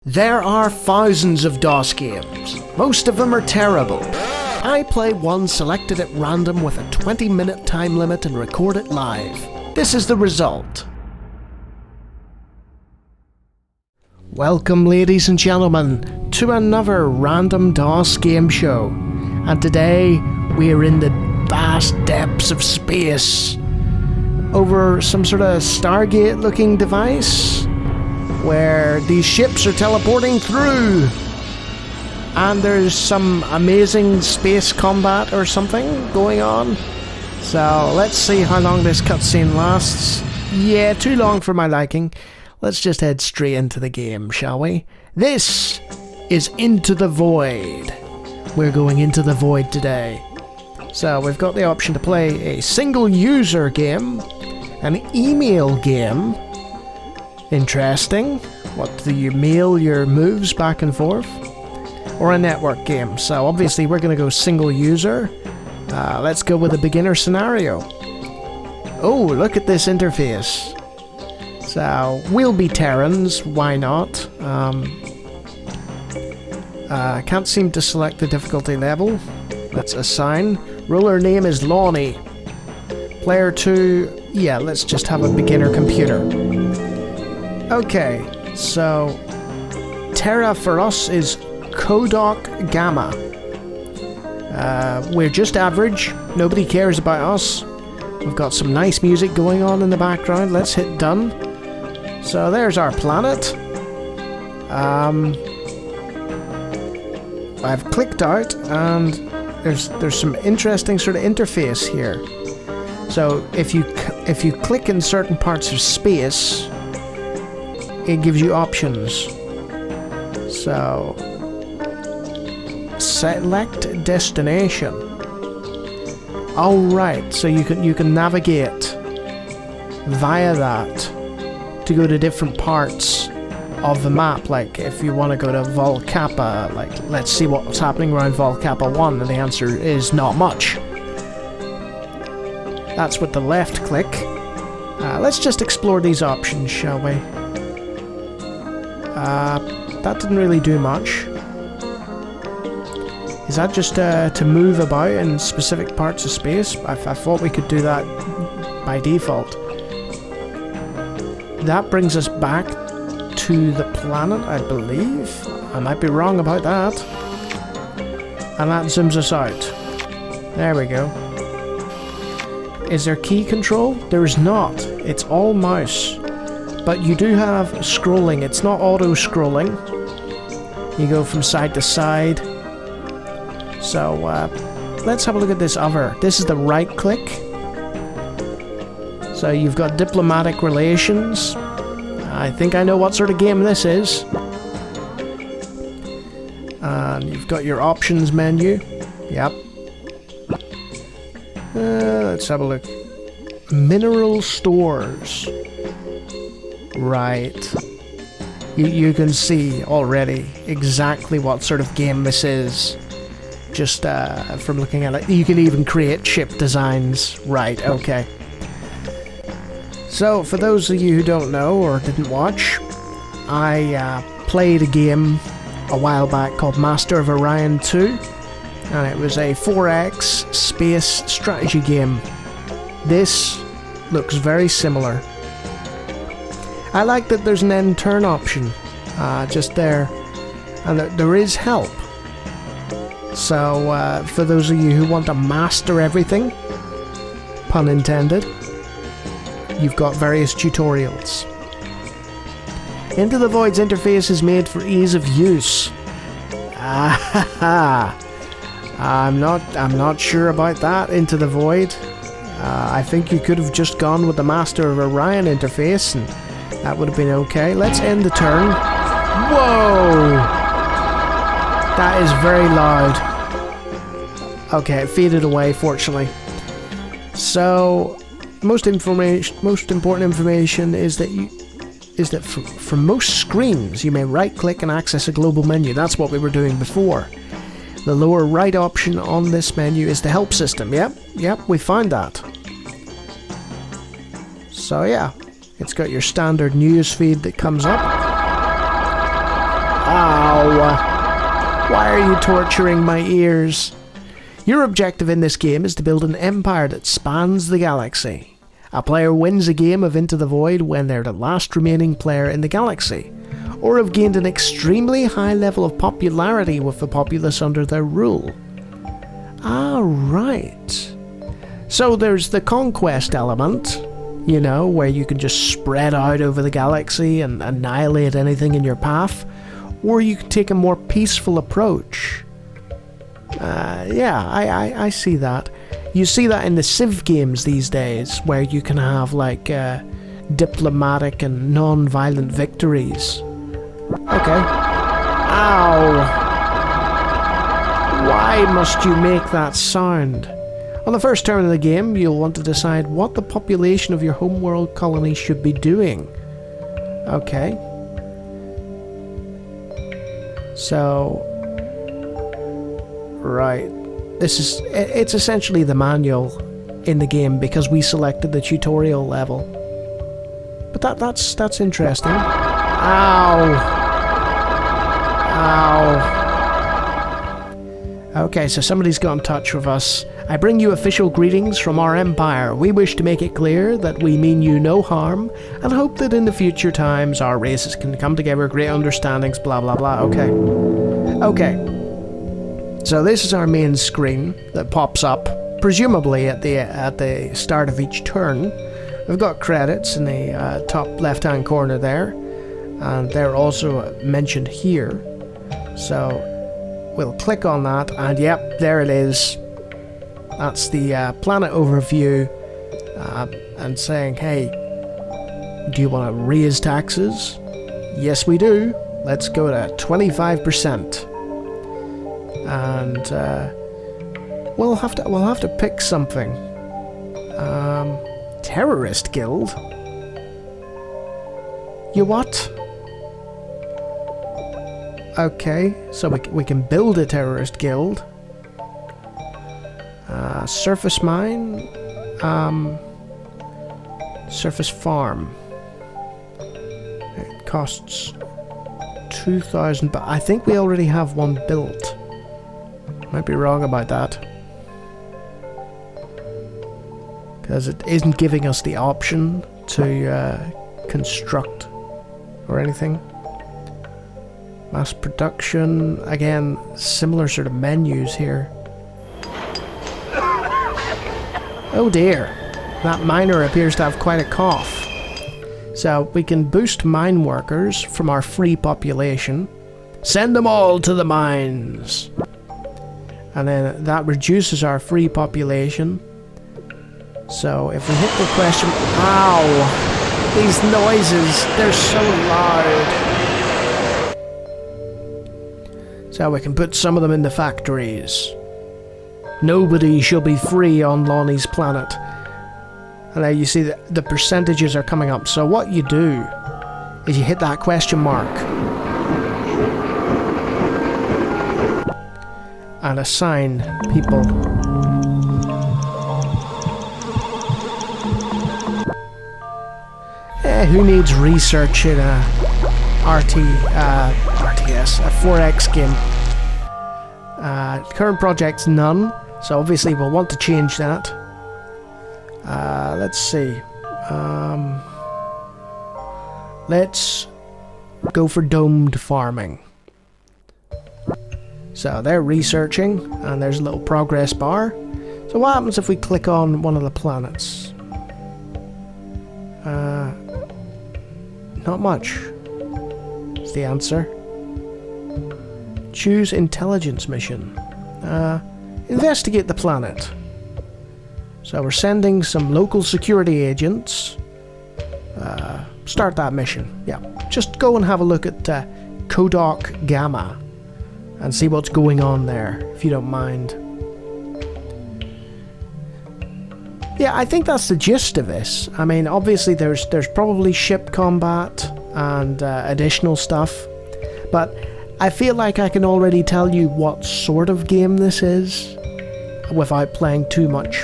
There are thousands of DOS games. Most of them are terrible. I play one selected at random with a 20-minute time limit and record it live. This is the result. Welcome, ladies and gentlemen, to another random DOS game show. And today we are in the vast depths of space over some sort of Stargate looking device where these ships are teleporting through, and there's some amazing space combat or something going on. So let's see how long this cutscene lasts. Yeah, too long for my liking. Let's just head straight into the game, shall we? This is Into the Void. We're going into the void today. So we've got the option to play a single user game, an email game. Interesting. What, do you mail your moves back and forth? Or a network game? So obviously we're going to go single user. Let's go with a beginner scenario. Oh, look at this interface. So we'll be Terrans, why not? Can't seem to select the difficulty level. Let's assign. Ruler name is Lawnie. Player 2, yeah, let's just have a beginner computer. Okay, so Terra for us is Kodok Gamma. We're just average, nobody cares about us. We've got some nice music going on in the background. Let's hit done. So there's our planet. I've clicked out and there's some interesting sort of interface here. So if you click in certain parts of space, it gives you options. So select destination. All right, so you can navigate via that to go to different parts of the map. Like if you want to go to Vol Kappa, like let's see what's happening around Vol Kappa 1, and the answer is not much. That's with the left click. Let's just explore these options, shall we? That didn't really do much. Is that just to move about in specific parts of space? I thought we could do that by default. That brings us back to the planet, I believe. I might be wrong about that. And that zooms us out. There we go. Is there key control? There is not. It's all mouse. But you do have scrolling. It's not auto-scrolling. You go from side to side. So, let's have a look at this other. This is the right click. So you've got diplomatic relations. I think I know what sort of game this is. And you've got your options menu. Yep. Let's have a look. Mineral stores. Right. You can see already exactly what sort of game this is. Just from looking at it. You can even create ship designs. Right, okay. So, for those of you who don't know or didn't watch, I played a game a while back called Master of Orion 2. And it was a 4X space strategy game. This looks very similar. I like that there's an end turn option just there, and there is help. So for those of you who want to master everything, pun intended, you've got various tutorials. Into the Void's interface is made for ease of use. I'm not sure about that, Into the Void. I think you could have just gone with the Master of Orion interface and that would have been okay. Let's end the turn. Whoa! That is very loud. Okay, it faded away, fortunately. So, most important information is that for most screens, you may right-click and access a global menu. That's what we were doing before. The lower right option on this menu is the help system. Yep, we found that. So yeah. It's got your standard news feed that comes up. Ow! Why are you torturing my ears? Your objective in this game is to build an empire that spans the galaxy. A player wins a game of Into the Void when they're the last remaining player in the galaxy, or have gained an extremely high level of popularity with the populace under their rule. Ah, right. So there's the conquest element, you know, where you can just spread out over the galaxy and annihilate anything in your path, or you can take a more peaceful approach. Yeah, I see that. You see that in the Civ games these days, where you can have like diplomatic and non-violent victories. Okay. Ow! Why must you make that sound? On the first turn of the game, you'll want to decide what the population of your homeworld colony should be doing. Okay. So... right. It's essentially the manual in the game because we selected the tutorial level. But that's interesting. Ow! Ow. Okay, so somebody's got in touch with us. I bring you official greetings from our empire. We wish to make it clear that we mean you no harm and hope that in the future times our races can come together, great understandings, blah blah blah. Okay. Okay. So this is our main screen that pops up, presumably at the start of each turn. We've got credits in the top left-hand corner there, and they're also mentioned here. So we'll click on that, and yep, there it is. That's the planet overview, and saying, hey, do you want to raise taxes? Yes, we do. Let's go to 25%. And we'll have to pick something. Terrorist guild. You what? Okay, so we can build a terrorist guild. Surface mine. Surface farm. It costs 2,000, but I think we already have one built. Might be wrong about that. Because it isn't giving us the option to construct or anything. Mass production, again, similar sort of menus here. Oh dear, that miner appears to have quite a cough. So we can boost mine workers from our free population. Send them all to the mines. And then that reduces our free population. So if we hit the question... Ow! These noises, they're so loud. So we can put some of them in the factories. Nobody shall be free on Lawnie's planet. And now you see that the percentages are coming up. So what you do is you hit that question mark. And assign people. Who needs research in a RTS, a 4X game? Current project's none, so obviously we'll want to change that. Let's see. Let's go for domed farming. So they're researching, and there's a little progress bar. So what happens if we click on one of the planets? Not much is the answer. Choose intelligence mission. Investigate the planet. So we're sending some local security agents. Start that mission. Yeah, just go and have a look at Kodok Gamma and see what's going on there, if you don't mind. Yeah, I think that's the gist of this. I mean, obviously there's probably ship combat and additional stuff, but I feel like I can already tell you what sort of game this is without playing too much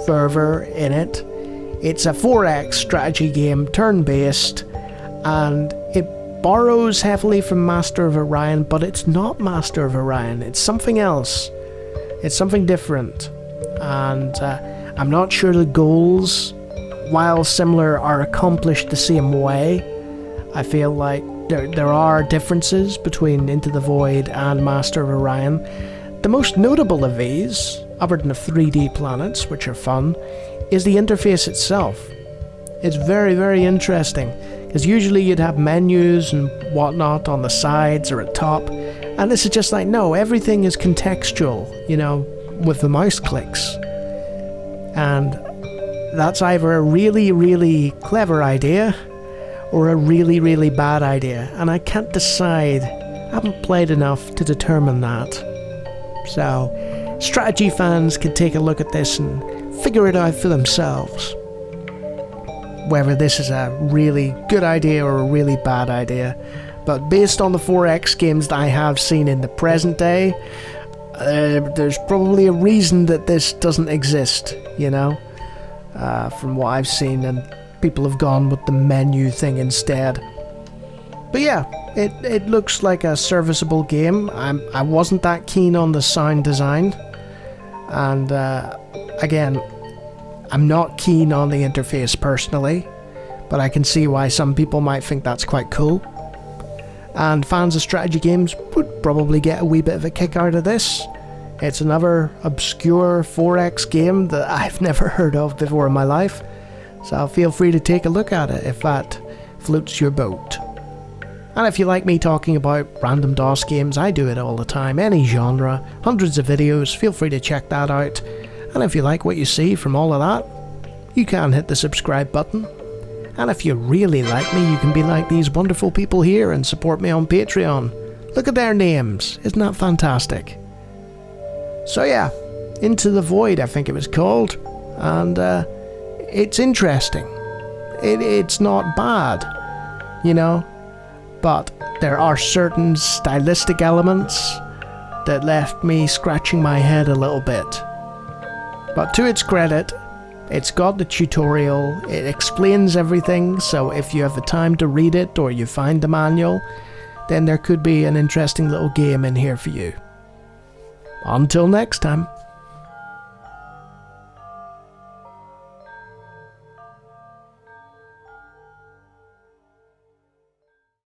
further in it. It's a 4X strategy game, turn-based, and it borrows heavily from Master of Orion, but it's not Master of Orion. It's something else. It's something different. And I'm not sure the goals, while similar, are accomplished the same way. I feel like there are differences between Into the Void and Master of Orion. The most notable of these, other than the 3D planets, which are fun, is the interface itself. It's very, very interesting, because usually you'd have menus and whatnot on the sides or at top, and this is just like, no, everything is contextual, you know, with the mouse clicks. And that's either a really, really clever idea or a really, really bad idea, and I can't decide. I haven't played enough to determine that. So, strategy fans can take a look at this and figure it out for themselves, whether this is a really good idea or a really bad idea. But based on the 4X games that I have seen in the present day, there's probably a reason that this doesn't exist, you know, from what I've seen, and people have gone with the menu thing instead. But yeah, it looks like a serviceable game. I wasn't that keen on the sound design, and again, I'm not keen on the interface personally, but I can see why some people might think that's quite cool. And fans of strategy games would probably get a wee bit of a kick out of this. It's another obscure 4X game that I've never heard of before in my life, so feel free to take a look at it if that floats your boat. And if you like me talking about random DOS games, I do it all the time, any genre, hundreds of videos, feel free to check that out. And if you like what you see from all of that, you can hit the subscribe button. And if you really like me, you can be like these wonderful people here and support me on Patreon. Look at their names, isn't that fantastic? So yeah, Into the Void I think it was called, and it's interesting. It's not bad, you know, but there are certain stylistic elements that left me scratching my head a little bit. But to its credit, it's got the tutorial, it explains everything, so if you have the time to read it or you find the manual, then there could be an interesting little game in here for you. Until next time.